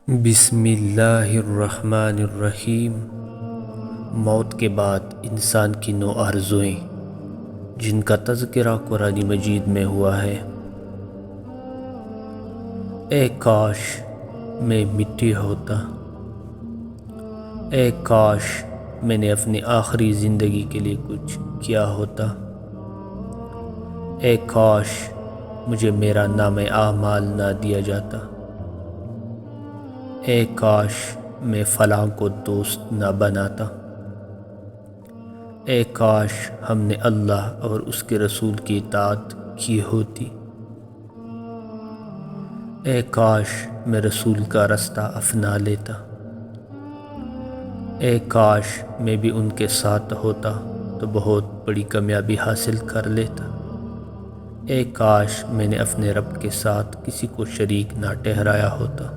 بسم اللہ الرحمن الرحیم۔ موت کے بعد انسان کی 9 آرزوئیں جن کا تذکرہ قرآن مجید میں ہوا ہے۔ اے کاش میں مٹی ہوتا، اے کاش میں نے اپنی آخری زندگی کے لیے کچھ کیا ہوتا، اے کاش مجھے میرا نام اعمال نہ دیا جاتا، اے کاش میں فلاں کو دوست نہ بناتا، اے کاش ہم نے اللہ اور اس کے رسول کی اطاعت کی ہوتی، اے کاش میں رسول کا رستہ اپنا لیتا، اے کاش میں بھی ان کے ساتھ ہوتا تو بہت بڑی کامیابی حاصل کر لیتا، اے کاش میں نے اپنے رب کے ساتھ کسی کو شریک نہ ٹھہرایا ہوتا۔